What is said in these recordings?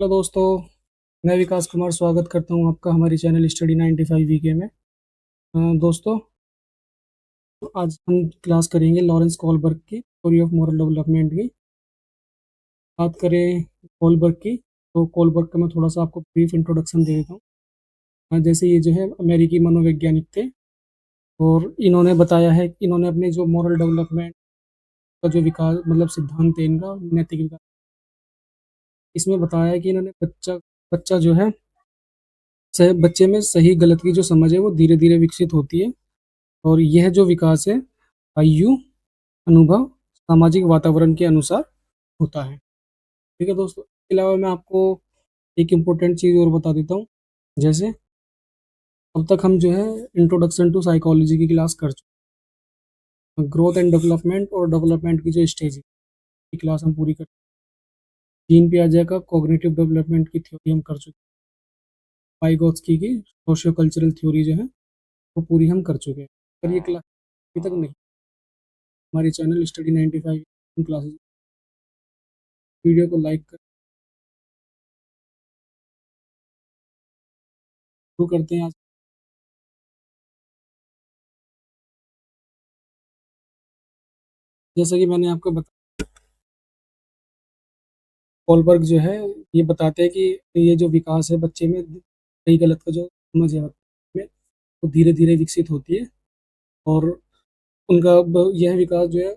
Hello दोस्तों, मैं विकास कुमार स्वागत करता हूं आपका हमारी चैनल स्टडी 95 वीके में। दोस्तों, आज हम क्लास करेंगे लॉरेंस कॉलबर्ग की थ्योरी ऑफ मॉरल डेवलपमेंट की। बात करें कॉलबर्ग की, तो कॉलबर्ग का मैं थोड़ा सा आपको ब्रीफ इंट्रोडक्शन दे देता हूँ। जैसे ये जो है अमेरिकी मनोवैज्ञानिक थे, और इन्होंने बताया है कि इन्होंने अपने जो मॉरल डेवलपमेंट का जो विकास मतलब सिद्धांत है इनका नैतिक विकास, इसमें बताया है कि इन्होंने बच्चा बच्चा जो है बच्चे में सही गलत की जो समझ है वो धीरे धीरे विकसित होती है। और यह जो विकास है आयु, अनुभव, सामाजिक वातावरण के अनुसार होता है। ठीक है दोस्तों, इसके अलावा मैं आपको एक इम्पोर्टेंट चीज़ और बता देता हूँ। जैसे अब तक हम जो है इंट्रोडक्शन टू साइकोलॉजी की क्लास कर चुके हैं, ग्रोथ एंड डेवलपमेंट और डेवलपमेंट की जो स्टेज है की क्लास हम पूरी कर, जीन पियाजे का कॉग्निटिव डेवलपमेंट की थ्योरी हम कर चुके हैं, वाइगोत्स्की की सोशियो कल्चरल थ्योरी जो है वो पूरी हम कर चुके हैं। पर ये क्लास अभी तक नहीं, हमारी चैनल स्टडी 95 क्लासेज, वीडियो को लाइक कर शुरू करते हैं आज। जैसा कि मैंने आपको बताया, कॉलबर्ग जो है ये बताते हैं कि ये जो विकास है बच्चे में सही गलत का जो समझ है में वो धीरे धीरे विकसित होती है। और उनका यह विकास जो है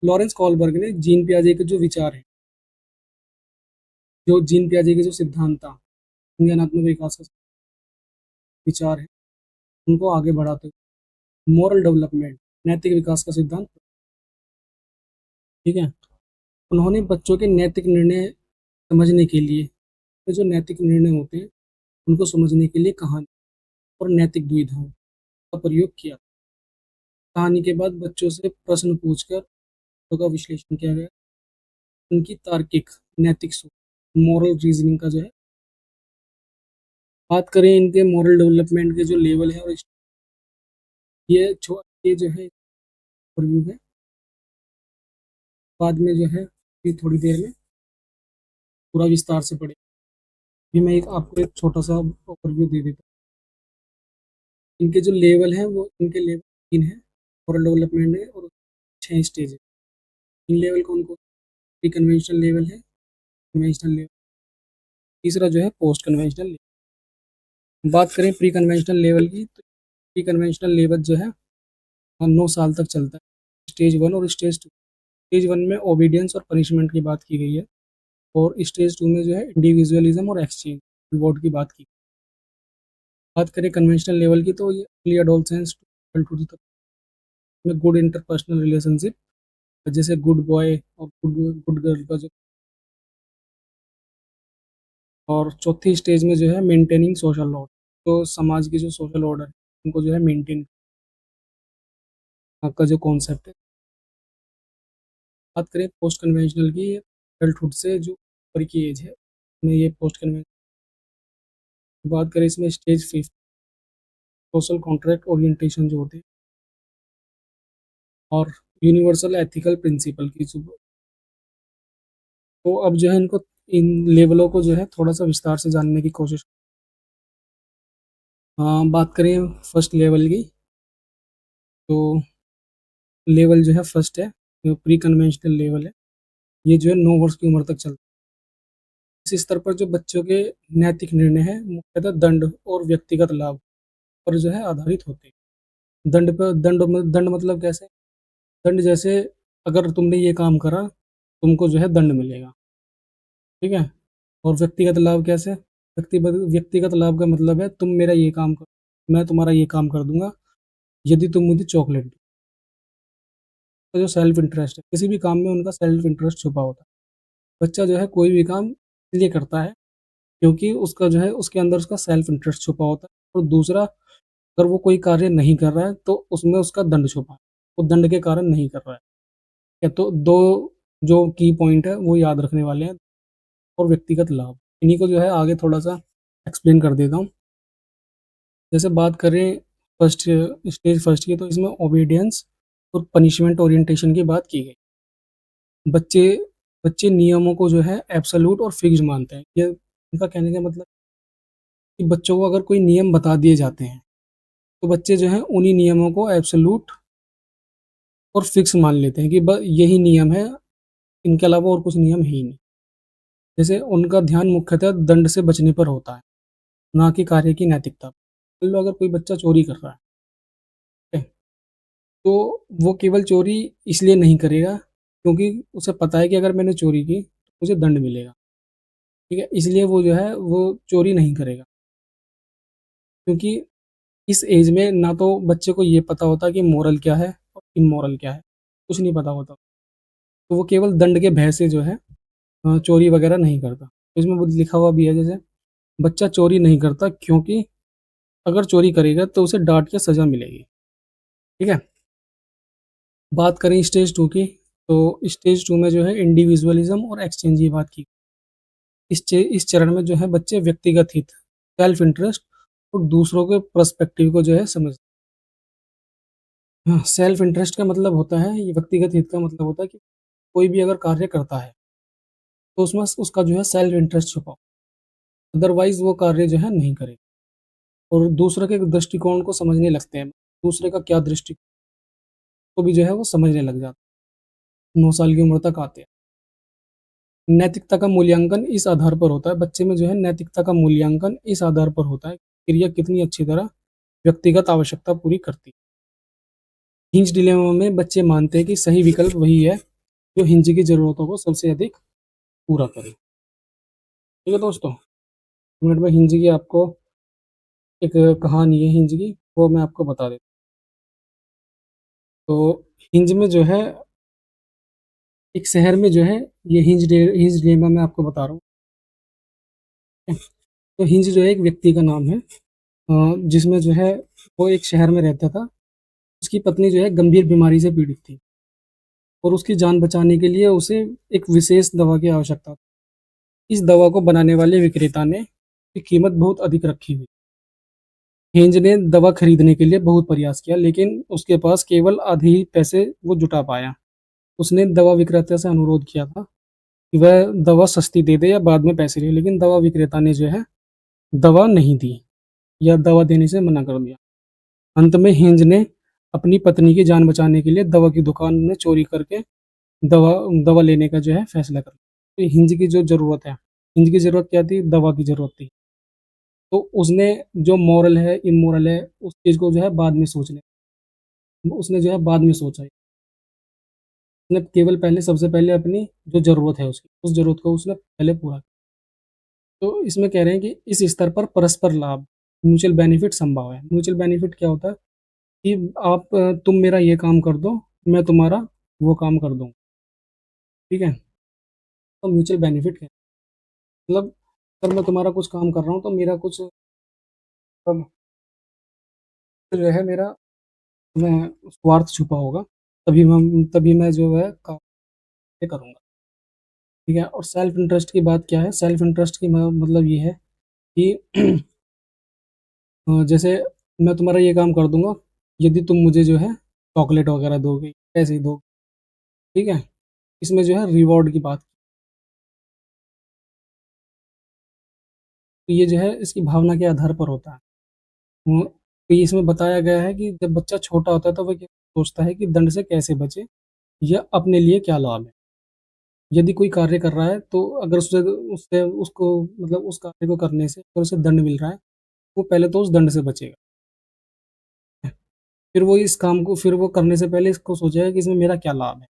लॉरेंस कॉलबर्ग ने जीन पियाजे के जो विचार है, जो जीन पियाजे के जो सिद्धांत था, संज्ञानात्मक विकास का विचार है, उनको आगे बढ़ाते हुए मॉरल डेवलपमेंट, नैतिक विकास का सिद्धांत। ठीक है, उन्होंने बच्चों के नैतिक निर्णय समझने के लिए, तो जो नैतिक निर्णय होते हैं उनको समझने के लिए कहानी और नैतिक दुविधाओं का प्रयोग किया। कहानी के बाद बच्चों से प्रश्न पूछकर का विश्लेषण किया गया, उनकी तार्किक नैतिक सोच, मॉरल रीजनिंग का जो है। बात करें इनके मॉरल डेवलपमेंट के जो लेवल है, और ये जो है ओवरव्यू है, बाद में जो है ये थोड़ी देर में पूरा विस्तार से पढ़े। ये मैं एक आपको एक छोटा सा ओवरव्यू दे देता हूँ। इनके जो लेवल हैं वो इनके लेवल 3 है, मॉरल डेवलपमेंट है, और 6 स्टेज है। इन लेवल कौन कौन? प्री कन्वेंशनल लेवल है, कन्वेंशनल लेवल, तीसरा जो है पोस्ट कन्वेंशनल लेवल। बात करें प्री कन्वेंशनल लेवल की, तो प्री कन्वेंशनल लेवल जो है 9 साल तक चलता है। स्टेज 1 और स्टेज 2, स्टेज 1 में ओबीडियंस और पनिशमेंट की बात की गई है, और स्टेज 2 में जो है इंडिविजुअलिज्म और एक्सचेंज रिवॉर्ड की बात की। बात करें कन्वेंशनल लेवल की, तो ये अर्ली एडोलसेंस टू एडल्टहुड तक में गुड इंटरपर्सनल रिलेशनशिप, जैसे गुड बॉय और गुड गुड गर्ल का जो। और चौथी स्टेज में जो है मेंटेनिंग सोशल ऑर्डर, तो समाज की जो सोशल ऑर्डर है उनको जो है मेंटेन का जो कॉन्सेप्ट है। बात करें पोस्ट कन्वेंशनल की, एडल्टहुड से जो ऊपर की एज है में ये पोस्ट कन्वेंशनल। बात करें इसमें स्टेज 5, सोशल कॉन्ट्रैक्ट ओरिएंटेशन जो होते हैं, और यूनिवर्सल एथिकल प्रिंसिपल की जो। तो अब जो है इनको, इन लेवलों को जो है थोड़ा सा विस्तार से जानने की कोशिश। हाँ, बात करें फर्स्ट लेवल की, तो लेवल जो है फर्स्ट है, जो प्री कन्वेंशनल लेवल है, ये जो है 9 वर्ष की उम्र तक चलता है। इस स्तर पर जो बच्चों के नैतिक निर्णय हैं मुख्यतः दंड और व्यक्तिगत लाभ पर जो है आधारित होते हैं। दंड मतलब कैसे? दंड जैसे अगर तुमने ये काम करा तुमको जो है दंड मिलेगा। ठीक है। और व्यक्तिगत लाभ कैसे? व्यक्तिगत लाभ का मतलब है तुम मेरा ये काम कर, मैं तुम्हारा ये काम कर दूंगा यदि तुम मुझे चॉकलेट दो। तो जो सेल्फ इंटरेस्ट है, किसी भी काम में उनका सेल्फ इंटरेस्ट छुपा होता है। बच्चा जो है कोई भी काम इसलिए करता है क्योंकि उसका जो है उसके अंदर उसका सेल्फ इंटरेस्ट छुपा होता है। और दूसरा, अगर वो कोई कार्य नहीं कर रहा है तो उसमें उसका दंड छुपा है, वो दंड के कारण नहीं कर रहा है। या तो दो जो की पॉइंट है वो याद रखने वाले हैं। और व्यक्तिगत लाभ, इन्हीं को जो है आगे थोड़ा सा एक्सप्लेन कर देता हूँ। जैसे बात करें फर्स्ट स्टेज फर्स्ट की, तो इसमें ओबीडियंस और पनिशमेंट ओरिएंटेशन की बात की गई। बच्चे बच्चे नियमों को जो है एब्सोल्यूट और फिक्स्ड मानते हैं। ये उनका कहने का मतलब कि बच्चों को अगर कोई नियम बता दिए जाते हैं, तो बच्चे जो हैं उन्हीं नियमों को एब्सोल्यूट और फिक्स मान लेते हैं कि यही नियम है, इनके अलावा और कुछ नियम है ही नहीं। जैसे उनका ध्यान मुख्यतः दंड से बचने पर होता है, ना कि कार्य की नैतिकता। मान लो अगर कोई बच्चा चोरी कर रहा है, ठीक है, तो वो केवल चोरी इसलिए नहीं करेगा क्योंकि उसे पता है कि अगर मैंने चोरी की तो मुझे दंड मिलेगा, ठीक है, इसलिए वो जो है वो चोरी नहीं करेगा। क्योंकि इस एज में ना तो बच्चे को ये पता होता कि मोरल क्या है और इमोरल क्या है, कुछ नहीं पता होता। तो वो केवल दंड के भय से जो है चोरी वगैरह नहीं करता। तो इसमें वो लिखा हुआ भी है, जैसे बच्चा चोरी नहीं करता क्योंकि अगर चोरी करेगा तो उसे डांट के सजा मिलेगी, ठीक है। बात करें स्टेज टू की, तो स्टेज टू में जो है इंडिविजुअलिज्म और एक्सचेंज की बात की। इस चरण में जो है बच्चे व्यक्तिगत हित, सेल्फ इंटरेस्ट और दूसरों के पर्सपेक्टिव को जो है समझ। हाँ, सेल्फ इंटरेस्ट का मतलब होता है, ये व्यक्तिगत हित का मतलब होता है कि कोई भी अगर कार्य करता है तो उसमें उसका जो है सेल्फ इंटरेस्ट छुपा हो, अदरवाइज वो कार्य जो है नहीं करेगा। और दूसरे के दृष्टिकोण को समझने लगते हैं, दूसरे का क्या दृष्टिकोण को भी जो है वो समझने लग जाता है, 9 साल की उम्र तक आते हैं। नैतिकता का मूल्यांकन इस आधार पर होता है, बच्चे में जो है नैतिकता का मूल्यांकन इस आधार पर होता है, क्रिया कितनी अच्छी तरह व्यक्तिगत आवश्यकता पूरी करती है। हिंज डिलेमा में बच्चे मानते हैं कि सही विकल्प वही है जो हिंज की जरूरतों को सबसे अधिक पूरा करे। ठीक है दोस्तों, मिनट में हिंज की आपको एक कहानी है हिंज की, वो मैं आपको बता देता हूँ। तो हिंज में जो है एक शहर में जो है, ये हिंज डिलेमा मैं आपको बता रहा हूँ। तो हिंज जो है एक व्यक्ति का नाम है, जिसमें जो है वो एक शहर में रहता था। उसकी पत्नी जो है गंभीर बीमारी से पीड़ित थी और उसकी जान बचाने के लिए उसे एक विशेष दवा की आवश्यकता थी। इस दवा को बनाने वाले विक्रेता ने की कीमत बहुत अधिक रखी हुई। हिंज ने दवा खरीदने के लिए बहुत प्रयास किया, लेकिन उसके पास केवल आधे ही पैसे वो जुटा पाया। उसने दवा विक्रेता से अनुरोध किया था कि वह दवा सस्ती दे दे या बाद में पैसे ले, लेकिन दवा विक्रेता ने जो है दवा नहीं दी या दवा देने से मना कर दिया। अंत में हिंज ने अपनी पत्नी की जान बचाने के लिए दवा की दुकान में चोरी करके दवा दवा लेने का जो है फैसला कर लिया। तो हिंज की जो ज़रूरत है, हिंज की ज़रूरत क्या थी? दवा की ज़रूरत थी। तो उसने जो मॉरल है, इमोरल है, उस चीज़ को जो है बाद में सोचने उसने जो है बाद में सोचा। उसने केवल पहले सबसे पहले अपनी जो ज़रूरत है उसकी, उस ज़रूरत को उसने पहले पूरा किया। तो इसमें कह रहे हैं कि इस स्तर पर परस्पर लाभ, म्यूचुअल बेनिफिट संभव है। म्यूचुअल बेनिफिट क्या होता है कि तुम मेरा ये काम कर दो, मैं तुम्हारा वो काम कर दूँगा, ठीक है? तो म्यूचुअल बेनिफिट क्या है? मतलब अगर मैं तुम्हारा कुछ काम कर रहा हूँ तो मेरा कुछ तब जो है मेरा मैं स्वार्थ छुपा होगा, तभी मैं जो है काम ये करूँगा, ठीक है? और सेल्फ इंटरेस्ट की बात क्या है? सेल्फ इंटरेस्ट की मतलब ये है कि जैसे मैं तुम्हारा ये काम कर दूँगा, यदि तुम मुझे जो है चॉकलेट वगैरह दोगे, पैसे दो, ठीक है? इसमें जो है रिवॉर्ड की बात, तो ये जो है इसकी भावना के आधार पर होता है। तो ये इसमें बताया गया है कि जब बच्चा छोटा होता है तो वह क्या सोचता है कि दंड से कैसे बचे या अपने लिए क्या लाभ है। यदि कोई कार्य कर रहा है तो अगर उससे उससे उसको मतलब उस कार्य को करने से अगर उसे दंड मिल रहा है, वो पहले तो उस दंड से बचेगा। फिर वो इस काम को फिर वो करने से पहले इसको सोचेगा कि इसमें मेरा क्या लाभ है।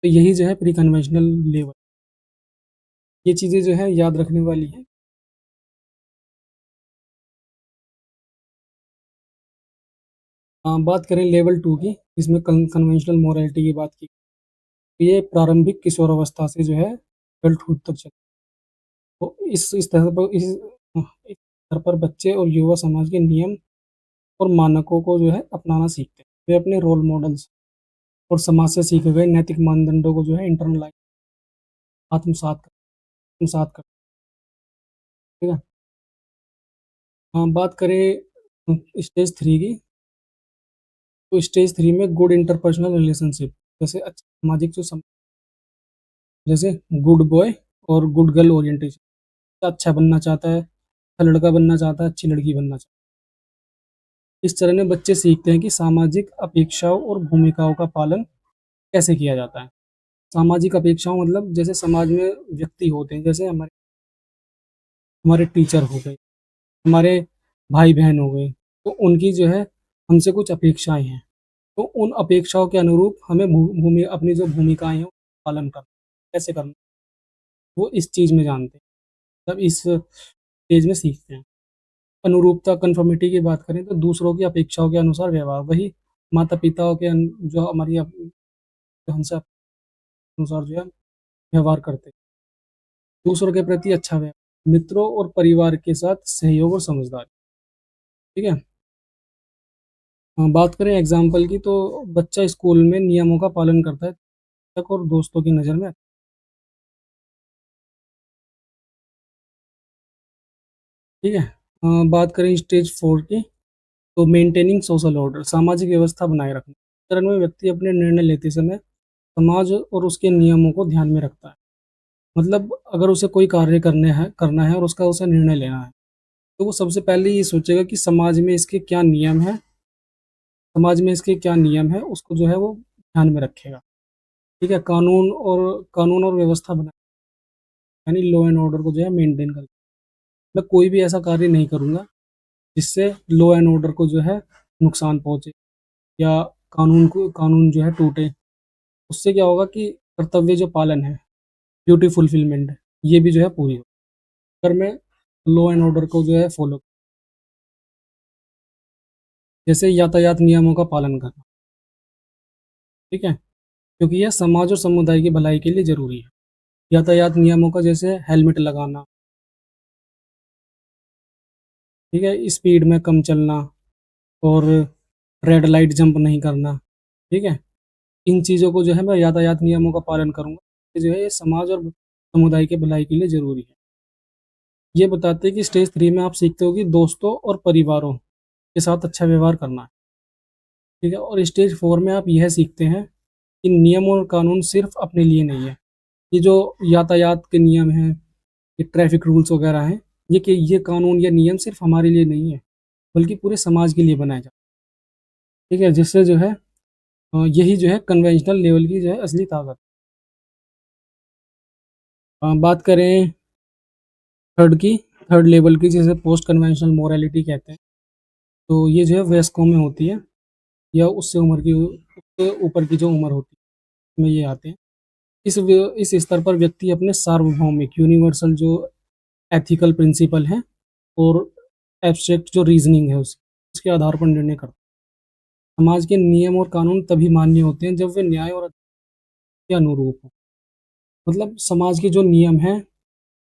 तो यही जो है प्री कन्वेंशनल लेवल, ये चीज़ें जो है याद रखने वाली हैं। बात करें लेवल 2 की, इसमें कन्वेंशनल मोरालिटी की बात की। तो ये प्रारंभिक किशोरावस्था से जो है एडल्टहुड तक चलती है। तो इस तरह पर इस स्तर पर बच्चे और युवा समाज के नियम और मानकों को जो है अपनाना सीखते हैं। वे अपने रोल मॉडल्स और समाज से सीखे गए नैतिक मानदंडों को जो है इंटरनलाइज आत्मसात कर, ठीक है। हाँ, बात करें स्टेज 3 की, तो स्टेज 3 में गुड इंटरपर्सनल रिलेशनशिप, जैसे अच्छे सामाजिक जो जैसे गुड बॉय और गुड गर्ल ओरिएंटेशन, अच्छा बनना चाहता है, अच्छा लड़का बनना चाहता है, अच्छी लड़की बनना चाहता है। इस तरह में बच्चे सीखते हैं कि सामाजिक अपेक्षाओं और भूमिकाओं का पालन कैसे किया जाता है। सामाजिक अपेक्षाओं मतलब जैसे समाज में व्यक्ति होते हैं, जैसे हमारे हमारे टीचर हो गए, हमारे भाई बहन हो गए, तो उनकी जो है हमसे कुछ अपेक्षाएं हैं। तो उन अपेक्षाओं के अनुरूप हमें भूमि अपनी जो भूमिकाएं हैं पालन करना, कैसे करना, वो इस चीज में जानते हैं, तब इस स्टेज में सीखते हैं। अनुरूपता कन्फर्मिटी की बात करें तो दूसरों की अपेक्षाओं के अनुसार व्यवहार, वही माता पिताओं के जो हमारी जो हमसे अनुसार जो है व्यवहार करते हैं। दूसरों के प्रति अच्छा व्यवहार, मित्रों और परिवार के साथ सहयोग और समझदारी। ठीक है। बात करें एग्जाम्पल की तो बच्चा स्कूल में नियमों का पालन करता है, शिक्षक और दोस्तों की नज़र में। ठीक है। बात करें स्टेज 4 की तो मेंटेनिंग सोशल ऑर्डर, सामाजिक व्यवस्था बनाए रखना। इस चरण में व्यक्ति अपने निर्णय लेते समय समाज और उसके नियमों को ध्यान में रखता है। मतलब अगर उसे कोई कार्य करना है और उसका उसे निर्णय लेना है, तो वो सबसे पहले ये सोचेगा कि समाज में इसके क्या नियम है, उसको जो है वो ध्यान में रखेगा। ठीक है। कानून और व्यवस्था बना, यानी लॉ एंड ऑर्डर को जो है मेंटेन कर, मैं कोई भी ऐसा कार्य नहीं करूँगा जिससे लॉ एंड ऑर्डर को जो है नुकसान पहुँचे या कानून जो है टूटे। उससे क्या होगा कि कर्तव्य जो पालन है, ड्यूटी फुलफिलमेंट, ये भी जो है पूरी हो, अगर मैं लॉ एंड ऑर्डर को जो है फॉलो, जैसे यातायात नियमों का पालन करना। ठीक है। क्योंकि यह समाज और समुदाय की भलाई के लिए ज़रूरी है। यातायात नियमों का जैसे हेलमेट लगाना, ठीक है, स्पीड में कम चलना और रेड लाइट जंप नहीं करना। ठीक है। इन चीज़ों को जो है मैं यातायात नियमों का पालन करूँगा, ये जो है ये समाज और समुदाय के भलाई के लिए ज़रूरी है। ये बताते हैं कि स्टेज 3 में आप सीखते हो कि दोस्तों और परिवारों के साथ अच्छा व्यवहार करना है। ठीक है। और स्टेज 4 में आप यह सीखते हैं कि नियम और कानून सिर्फ अपने लिए नहीं है। ये जो यातायात के नियम हैं, ये ट्रैफिक रूल्स वगैरह हैं, ये कानून या नियम सिर्फ हमारे लिए नहीं है, बल्कि पूरे समाज के लिए बनाए जाते हैं। ठीक है। जिससे जो है यही जो है कन्वेंशनल लेवल की जो है असली ताकत। बात करें थर्ड की, थर्ड लेवल की, जिसे पोस्ट कन्वेंशनल मोरालिटी कहते हैं। तो ये जो है वयस्कों में होती है या उससे ऊपर की जो उम्र होती है, में ये आते हैं। इस स्तर पर व्यक्ति अपने सार्वभौमिक यूनिवर्सल जो एथिकल प्रिंसिपल हैं और एब्स्ट्रैक्ट जो रीजनिंग है उसके आधार पर निर्णय करता है। समाज के नियम और कानून तभी मान्य होते हैं जब वे न्याय और के अनुरूप हो। मतलब समाज के जो नियम हैं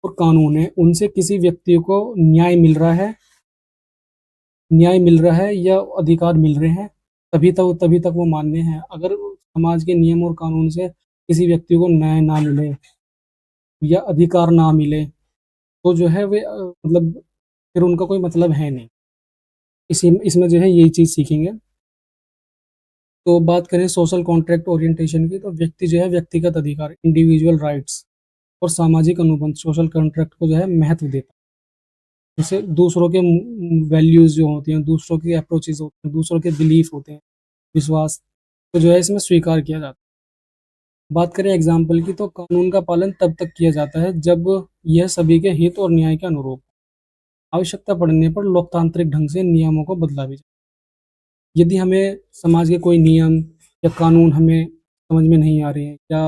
और कानून है उनसे किसी व्यक्ति को न्याय मिल रहा है या अधिकार मिल रहे हैं, तभी तक वो मान्य है। अगर समाज के नियम और कानून से किसी व्यक्ति को न्याय ना मिले या अधिकार ना मिले, तो जो है वे मतलब फिर उनका कोई मतलब है नहीं। इसी इसमें जो है यही चीज़ सीखेंगे। तो बात करें सोशल कॉन्ट्रैक्ट ओरिएंटेशन की, तो व्यक्ति जो है व्यक्तिगत अधिकार, इंडिविजुअल राइट्स और सामाजिक अनुबंध, सोशल कॉन्ट्रैक्ट को जो है महत्व देता है। जैसे दूसरों के वैल्यूज़ जो होती हैं, दूसरों की अप्रोचेज़ होते हैं, दूसरों के बिलीफ होते हैं, विश्वास, तो जो है इसमें स्वीकार किया जाता है। बात करें एग्ज़ाम्पल की, तो कानून का पालन तब तक किया जाता है जब यह सभी के हित और न्याय के अनुरूप हो। आवश्यकता पड़ने पर लोकतांत्रिक ढंग से नियमों को बदला भी जाए। यदि हमें समाज के कोई नियम या कानून हमें समझ में नहीं आ रहे हैं या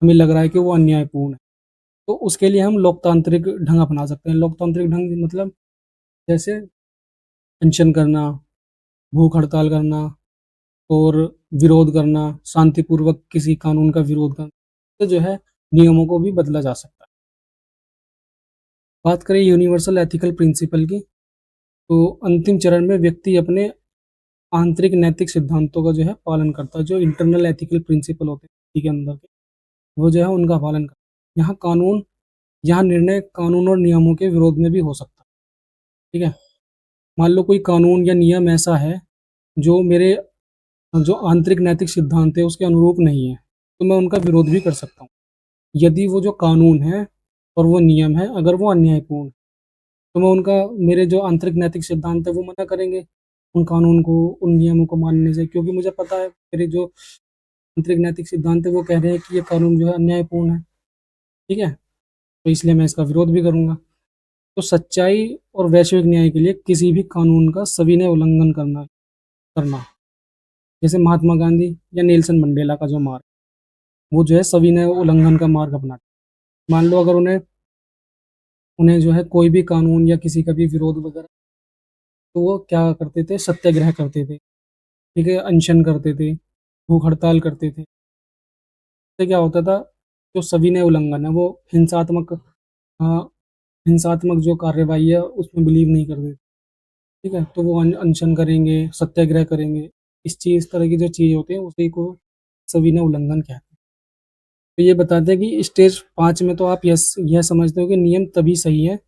हमें लग रहा है कि वो अन्यायपूर्ण है, तो उसके लिए हम लोकतांत्रिक ढंग अपना सकते हैं। लोकतांत्रिक ढंग मतलब जैसे अनशन करना, भूख हड़ताल करना और विरोध करना, शांतिपूर्वक किसी कानून का विरोध करना, तो जो है नियमों को भी बदला जा सकता है। बात करें यूनिवर्सल एथिकल प्रिंसिपल की, तो अंतिम चरण में व्यक्ति अपने आंतरिक नैतिक सिद्धांतों का जो है पालन करता है। जो इंटरनल एथिकल प्रिंसिपल होते हैं व्यक्ति के अंदर के, वो जो है उनका पालन करता है। यहाँ निर्णय कानून और नियमों के विरोध में भी हो सकता है। ठीक है। मान लो कोई कानून या नियम ऐसा है जो मेरे जो आंतरिक नैतिक सिद्धांत है उसके अनुरूप नहीं है, तो मैं उनका विरोध भी कर सकता हूँ। यदि वो जो कानून है और वो नियम है, अगर वो अन्यायपूर्ण, तो मैं उनका मेरे जो आंतरिक नैतिक सिद्धांत है वो मना करेंगे उन कानून को, उन नियमों को मानने से, क्योंकि मुझे पता है मेरे जो आंतरिक नैतिक सिद्धांत है वो कह रहे हैं कि ये कानून जो है अन्यायपूर्ण है। ठीक है? तो इसलिए मैं इसका विरोध भी करूँगा। तो सच्चाई और वैश्विक न्याय के लिए किसी भी कानून का सविनय उल्लंघन करना करना जैसे महात्मा गांधी या नेल्सन मंडेला का जो मार्ग, वो जो है सविनय उल्लंघन का मार्ग अपनाते। मान लो अगर उन्हें उन्हें जो है कोई भी कानून या किसी का भी विरोध वगैरह, तो वो क्या करते थे, सत्याग्रह करते थे। ठीक है? अनशन करते थे, भूख हड़ताल करते थे। इससे क्या होता था, जो सविनय उल्लंघन है वो हिंसात्मक अ, हिंसात्मक जो कार्रवाई है उसमें बिलीव नहीं करते। ठीक है? तो वो अनशन करेंगे, सत्याग्रह करेंगे। इस तरह की जो चीज़ होती है उसी को सविनय उल्लंघन कहते हैं। तो ये बताते हैं कि स्टेज 5 में तो आप यह समझते हो कि नियम तभी सही है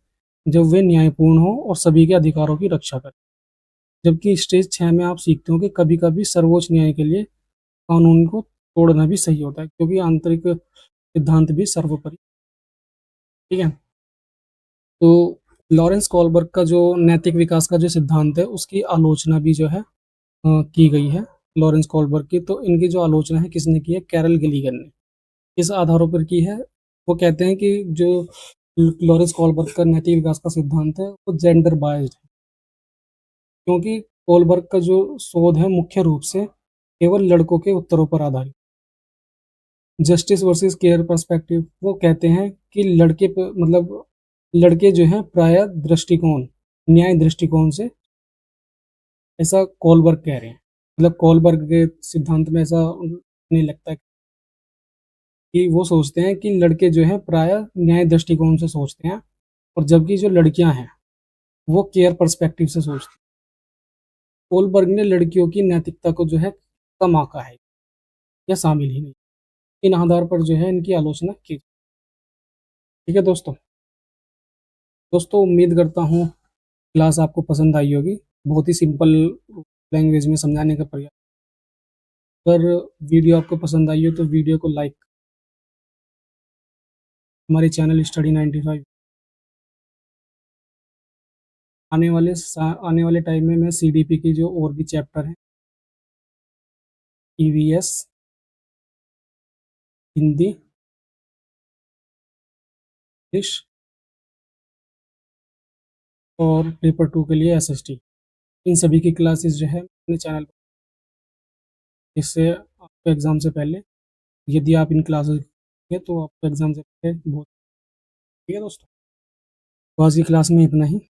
जब वे न्यायपूर्ण हो और सभी के अधिकारों की रक्षा करें। जबकि स्टेज 6 में आप सीखते हो कि कभी-कभी सर्वोच्च न्याय के लिए कानून को तोड़ना भी सही होता है, क्योंकि आंतरिक सिद्धांत भी सर्वोपरि। ठीक है? तो लॉरेंस कॉलबर्ग का जो नैतिक विकास का जो सिद्धांत है उसकी आलोचना भी जो है की गई है लॉरेंस कॉलबर्ग की। तो इनकी जो आलोचना है किसने की है? कैरल गिलिगन ने। किस आधारों पर की है? वो कहते हैं कि जो लॉरेंस कॉलबर्ग का नैतिक विकास का सिद्धांत है वो जेंडर बायस्ड है, क्योंकि कॉलबर्ग का जो शोध है मुख्य रूप से केवल लड़कों के उत्तरों पर आधारित। जस्टिस वर्सेस केयर पर्सपेक्टिव, वो कहते हैं कि लड़के जो हैं प्राय दृष्टिकोण, न्याय दृष्टिकोण से, ऐसा कॉलबर्ग कह रहे हैं। मतलब कॉलबर्ग के सिद्धांत में ऐसा नहीं लगता कि वो सोचते हैं कि लड़के जो हैं प्राय न्याय दृष्टिकोण से सोचते हैं, और जबकि जो लड़कियां हैं वो केयर पर्सपेक्टिव से सोचती हैं। कोलबर्ग ने लड़कियों की नैतिकता को जो है कम आंका है या शामिल ही नहीं। इन आधार पर जो है इनकी आलोचना की। ठीक है दोस्तों। दोस्तों उम्मीद करता हूँ क्लास आपको पसंद आई होगी। बहुत ही सिंपल लैंग्वेज में समझाने का प्रयास। अगर वीडियो आपको पसंद आई हो तो वीडियो को लाइक, हमारे चैनल स्टडी 95, आने वाले टाइम में मैं सीडीपी की जो और भी चैप्टर हैं, ईवीएस, हिंदी, इंग्लिश और पेपर 2 के लिए एसएसटी, इन सभी की क्लासेस जो है अपने चैनल पर, जिससे आपको एग्ज़ाम से पहले, यदि आप इन क्लासेस हैं तो आपको एग्ज़ाम से पहले बहुत। ठीक है दोस्तों, तो आज की क्लास में इतना ही।